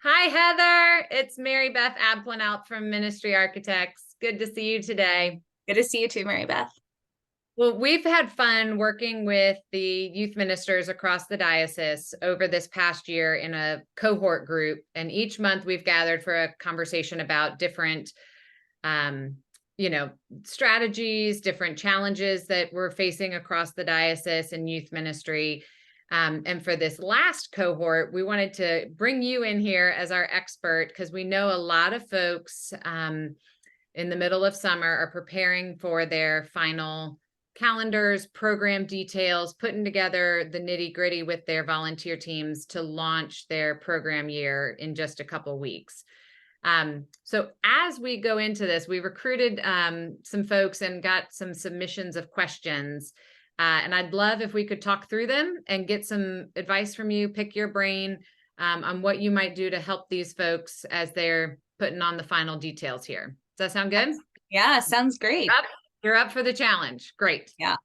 Hi, Heather. It's Mary Beth Abplanalt from Ministry Architects. Good to see you today. Good to see you too, Mary Beth. Well, we've had fun working with the youth ministers across the diocese over this past year in a cohort group. And each month we've gathered for a conversation about different, um, strategies, different challenges that we're facing across the diocese and youth ministry. And for this last cohort, we wanted to bring you in here as our expert because we know a lot of folks in the middle of summer are preparing for their final calendars, program details, putting together the nitty gritty with their volunteer teams to launch their program year in just a couple weeks. So as we go into this, we recruited some folks and got some submissions of questions. And I'd love if we could talk through them and get some advice from you, pick your brain on what you might do to help these folks as they're putting on the final details here. Does that sound good? Yeah, sounds great. You're up for the challenge. Great. Yeah.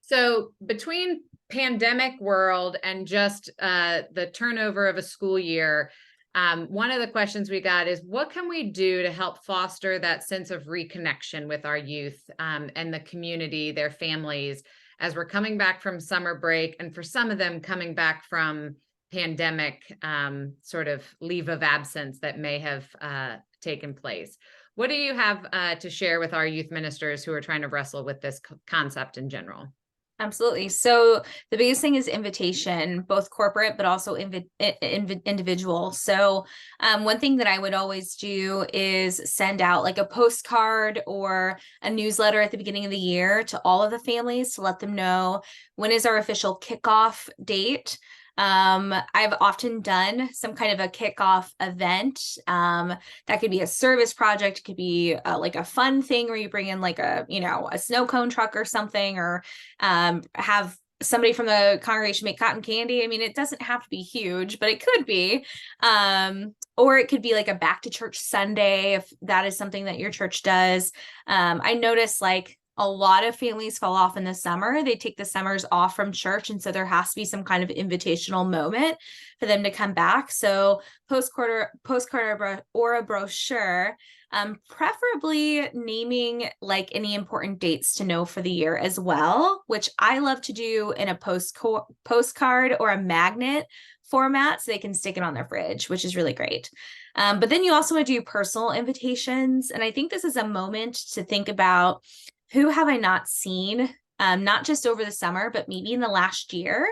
So between pandemic world and just the turnover of a school year, one of the questions we got is, what can we do to help foster that sense of reconnection with our youth and the community, their families, as we're coming back from summer break, and for some of them coming back from pandemic sort of leave of absence that may have taken place. What do you have to share with our youth ministers who are trying to wrestle with this concept in general? Absolutely. So the biggest thing is invitation, both corporate, but also individual. So one thing that I would always do is send out like a postcard or a newsletter at the beginning of the year to all of the families to let them know when is our official kickoff date. I've often done some kind of a kickoff event. That could be a service project, it could be like a fun thing where you bring in like a snow cone truck or something, or have somebody from the congregation make cotton candy. I mean, it doesn't have to be huge, but it could be. Or it could be like a back to church Sunday if that is something that your church does. I notice like a lot of families fall off in the summer. They take the summers off from church. And so there has to be some kind of invitational moment for them to come back. So postcard or a brochure, preferably naming like any important dates to know for the year as well, which I love to do in a postcard or a magnet format so they can stick it on their fridge, which is really great. But then you also want to do personal invitations. And I think this is a moment to think about, who have I not seen, not just over the summer, but maybe in the last year?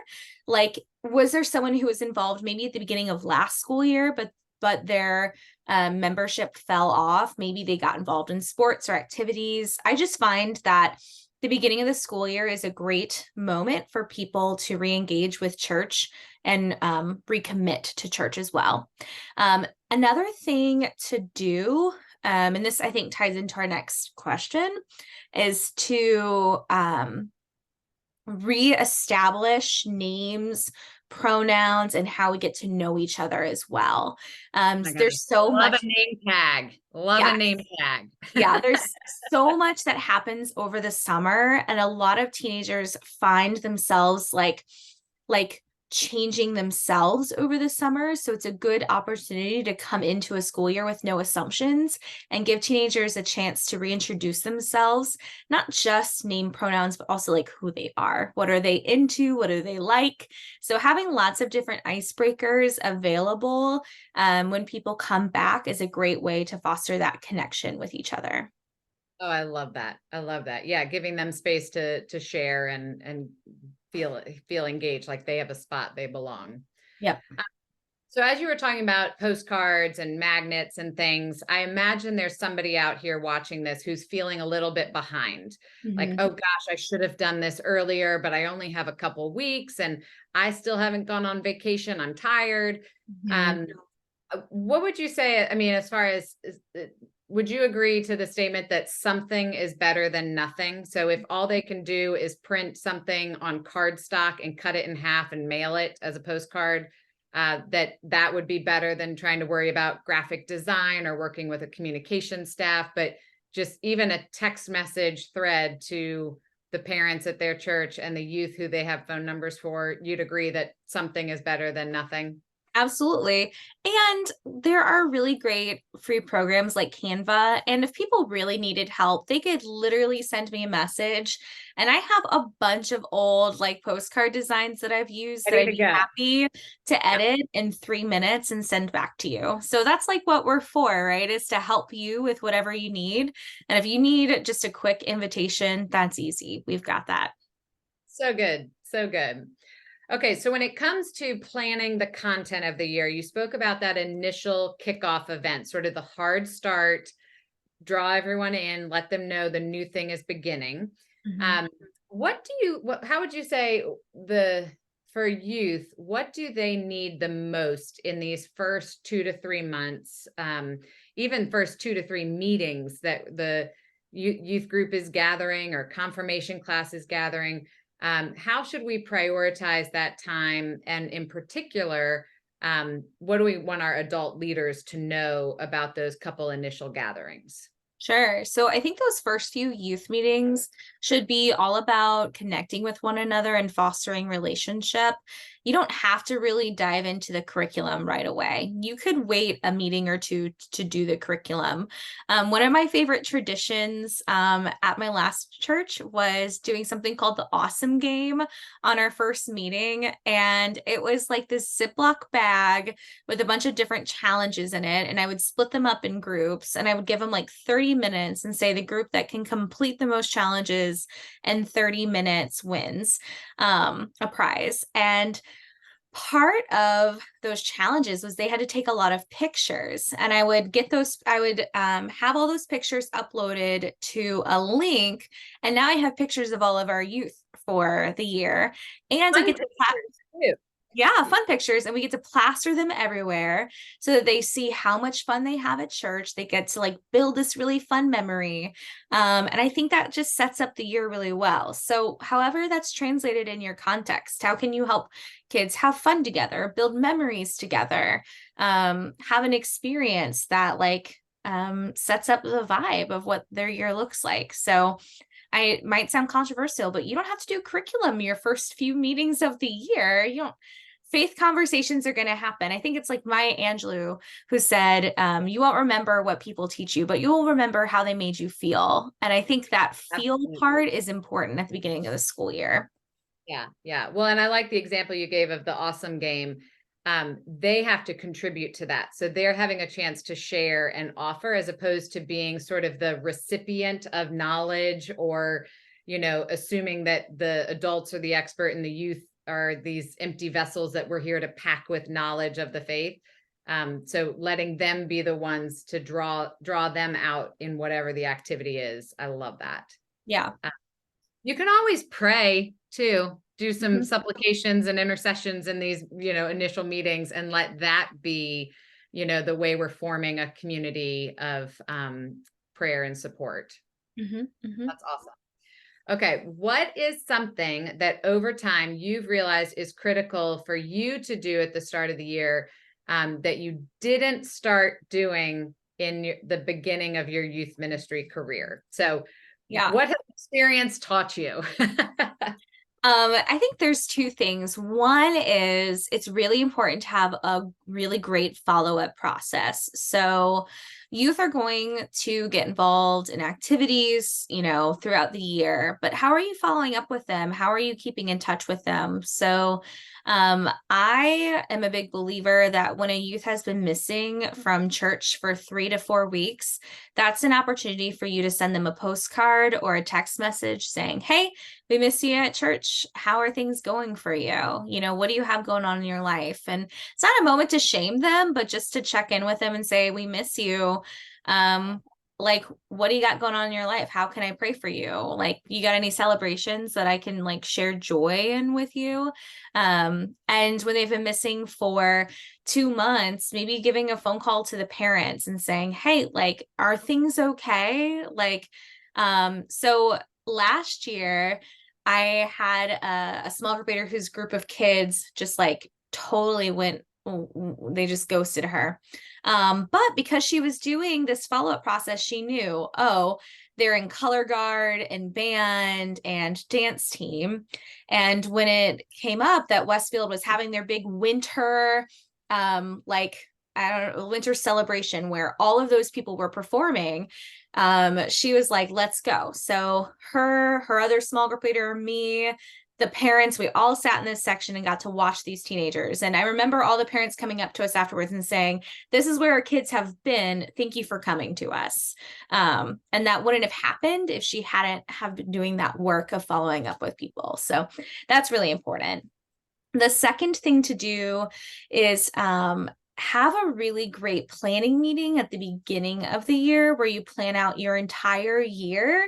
Like, was there someone who was involved maybe at the beginning of last school year, but their membership fell off? Maybe they got involved in sports or activities. I just find that the beginning of the school year is a great moment for people to re-engage with church and recommit to church as well. Another thing to do, and this I think ties into our next question, is to reestablish names, pronouns, and how we get to know each other as well. There's so Love much. a name tag. Love Yeah. a name tag. Yeah, there's so much that happens over the summer, and a lot of teenagers find themselves like changing themselves over the summer. So it's a good opportunity to come into a school year with no assumptions and give teenagers a chance to reintroduce themselves, not just name pronouns, but also like who they are. What are they into? What do they like? So having lots of different icebreakers available when people come back is a great way to foster that connection with each other. Oh, I love that. I love that. Yeah, giving them space to share and feel engaged, like they have a spot, they belong. Yep. So as you were talking about postcards and magnets and things, I imagine there's somebody out here watching this who's feeling a little bit behind. Like, Mm-hmm. oh gosh, I should have done this earlier, but I only have a couple weeks and I still haven't gone on vacation. I'm tired. Mm-hmm. What would you say? I mean, as far as would you agree to the statement that something is better than nothing? So if all they can do is print something on cardstock and cut it in half and mail it as a postcard, that would be better than trying to worry about graphic design or working with a communication staff, but just even a text message thread to the parents at their church and the youth who they have phone numbers for, you'd agree that something is better than nothing? Absolutely. And there are really great free programs like Canva. And if people really needed help, they could literally send me a message. And I have a bunch of old like postcard designs that I've used that Ready I'd to be go. happy to Yep. edit in 3 minutes and send back to you. So that's like what we're for, right? Is to help you with whatever you need. And if you need just a quick invitation, that's easy. We've got that. So good. So good. Okay, so when it comes to planning the content of the year, you spoke about that initial kickoff event, sort of the hard start, draw everyone in, let them know the new thing is beginning. Mhm. Um, how would you say for youth, what do they need the most in these first 2 to 3 months, even first 2 to 3 meetings that the youth group is gathering or confirmation class is gathering? How should we prioritize that time? And in particular, what do we want our adult leaders to know about those couple initial gatherings? Sure. So I think those first few youth meetings should be all about connecting with one another and fostering relationship. You don't have to really dive into the curriculum right away. You could wait a meeting or two to do the curriculum. One of my favorite traditions at my last church was doing something called the Awesome Game on our first meeting. And it was like this Ziploc bag with a bunch of different challenges in it. And I would split them up in groups and I would give them like 30 minutes and say the group that can complete the most challenges in 30 minutes wins a prize. And part of those challenges was they had to take a lot of pictures, and I would have all those pictures uploaded to a link, and now I have pictures of all of our youth for the year, and I Fun get to pictures too. yeah, fun pictures. And we get to plaster them everywhere so that they see how much fun they have at church. They get to like build this really fun memory. And I think that just sets up the year really well. So, however, that's translated in your context, how can you help kids have fun together, build memories together, have an experience that sets up the vibe of what their year looks like? So, I might sound controversial, but you don't have to do curriculum your first few meetings of the year. You don't faith conversations are going to happen. I think it's like Maya Angelou who said, you won't remember what people teach you, but you will remember how they made you feel. And I think that feel Absolutely. part is important at the beginning of the school year. Yeah, yeah. Well, and I like the example you gave of the Awesome Game. They have to contribute to that. So they're having a chance to share and offer as opposed to being sort of the recipient of knowledge or, assuming that the adults are the expert and the youth are these empty vessels that we're here to pack with knowledge of the faith. So letting them be the ones to draw them out in whatever the activity is. I love that. Yeah. You can always pray too, do some Mhm. supplications and intercessions in these, initial meetings and let that be, the way we're forming a community of prayer and support. Mhm. Mhm. That's awesome. Okay, what is something that over time you've realized is critical for you to do at the start of the year that you didn't start doing in the beginning of your youth ministry career? So, Yeah. what has experience taught you? I think there's two things. One is it's really important to have a really great follow-up process. So youth are going to get involved in activities, throughout the year, but how are you following up with them? How are you keeping in touch with them? So I am a big believer that when a youth has been missing from church for 3 to 4 weeks, that's an opportunity for you to send them a postcard or a text message saying, "Hey, we miss you at church. How are things going for you? What do you have going on in your life?" And it's not a moment to shame them, but just to check in with them and say, "We miss you. Um, what do you got going on in your life? How can I pray for you? Like, you got any celebrations that I can like share joy in with you?" And when they've been missing for 2 months, maybe giving a phone call to the parents and saying, "Hey, like, are things okay?" So last year, I had a small group leader whose group of kids just like totally went, they just ghosted her. But because she was doing this follow-up process, she knew, oh, they're in color guard and band and dance team. And when it came up that Westfield was having their big winter like, I don't know, winter celebration where all of those people were performing, she was like, let's go. So her other small group leader, me, the parents, we all sat in this section and got to watch these teenagers. And I remember all the parents coming up to us afterwards and saying, this is where our kids have been. Thank you for coming to us. And that wouldn't have happened if she hadn't have been doing that work of following up with people. So that's really important. The second thing to do is have a really great planning meeting at the beginning of the year where you plan out your entire year.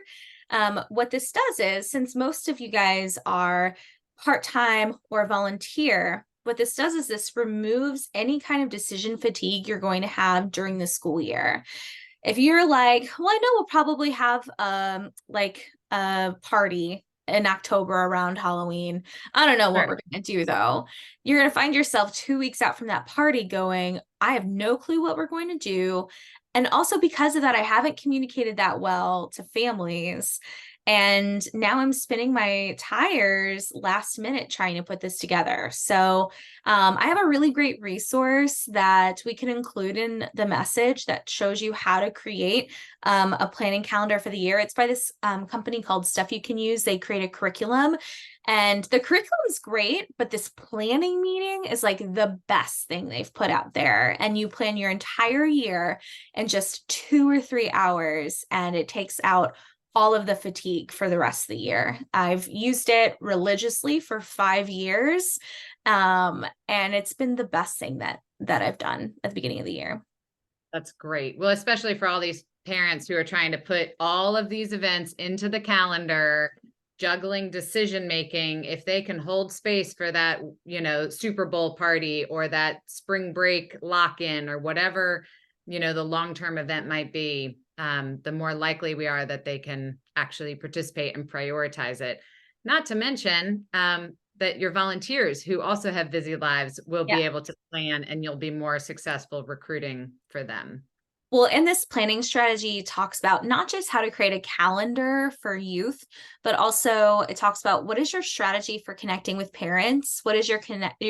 What this does is, since most of you guys are part-time or volunteer, what this does is this removes any kind of decision fatigue you're going to have during the school year. If you're like, well, I know we'll probably have like a party in October around Halloween. I don't know what Sure. we're going to do though. You're going to find yourself 2 weeks out from that party going, I have no clue what we're going to do. And also because of that, I haven't communicated that well to families. And now I'm spinning my tires last minute trying to put this together. So I have a really great resource that we can include in the message that shows you how to create a planning calendar for the year. It's by this company called Stuff You Can Use. They create a curriculum. And the curriculum is great, but this planning meeting is like the best thing they've put out there. And you plan your entire year in just 2 or 3 hours, and it takes out all of the fatigue for the rest of the year. I've used it religiously for 5 years, and it's been the best thing that I've done at the beginning of the year. That's great. Well, especially for all these parents who are trying to put all of these events into the calendar, juggling decision making, if they can hold space for that, Super Bowl party or that spring break lock-in or whatever, the long-term event might be, the more likely we are that they can actually participate and prioritize it. Not to mention that your volunteers who also have busy lives will be able to plan, and you'll be more successful recruiting for them. Well, and this planning strategy talks about not just how to create a calendar for youth, but also it talks about what is your strategy for connecting with parents? What is your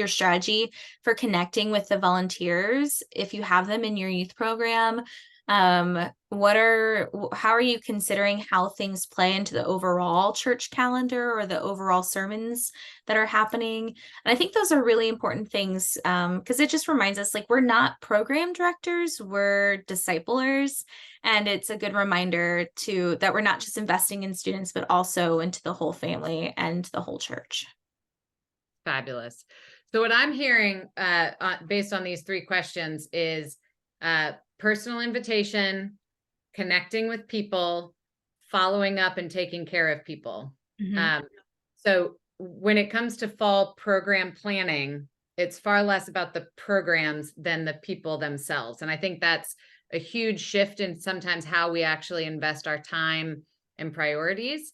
strategy for connecting with the volunteers if you have them in your youth program? How are you considering how things play into the overall church calendar or the overall sermons that are happening? And I think those are really important things, because it just reminds us, like, we're not program directors, we're disciplers. And it's a good reminder that we're not just investing in students, but also into the whole family and the whole church. Fabulous. So what I'm hearing based on these 3 questions is personal invitation, connecting with people, following up, and taking care of people. Mm-hmm. So when it comes to fall program planning, it's far less about the programs than the people themselves. And I think that's a huge shift in sometimes how we actually invest our time and priorities.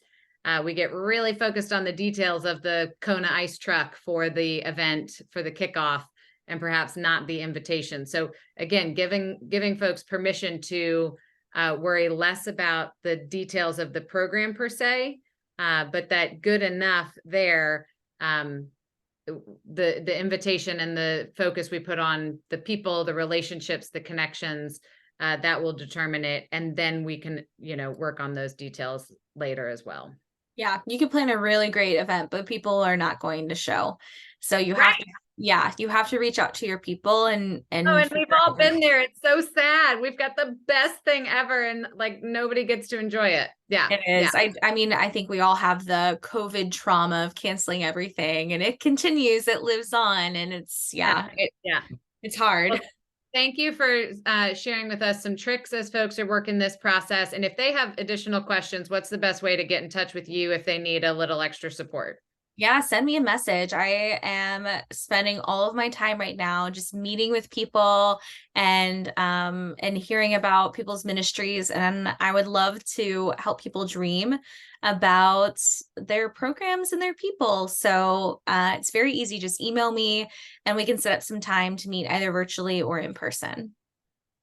We get really focused on the details of the Kona ice truck for the event, for the kickoff, and perhaps not the invitation. So again, giving folks permission to worry less about the details of the program per se, but that good enough there, the invitation and the focus we put on the people, the relationships, the connections, that will determine it. And then we can, work on those details later as well. Yeah, you can plan a really great event, but people are not going to show. So you have to, you have to reach out to your people and We've all been there. It's so sad. We've got the best thing ever, and like nobody gets to enjoy it. Yeah. It is. Yeah. I mean, I think we all have the COVID trauma of canceling everything, and it continues, it lives on, and it's it's hard. Well, thank you for sharing with us some tricks as folks are working this process. And if they have additional questions, what's the best way to get in touch with you if they need a little extra support? Yeah, send me a message. I am spending all of my time right now just meeting with people and hearing about people's ministries, and I would love to help people dream about their programs and their people. So it's very easy. Just email me and we can set up some time to meet either virtually or in person.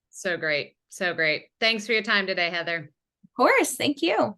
So great. So great. Thanks for your time today, Heather. Of course. Thank you.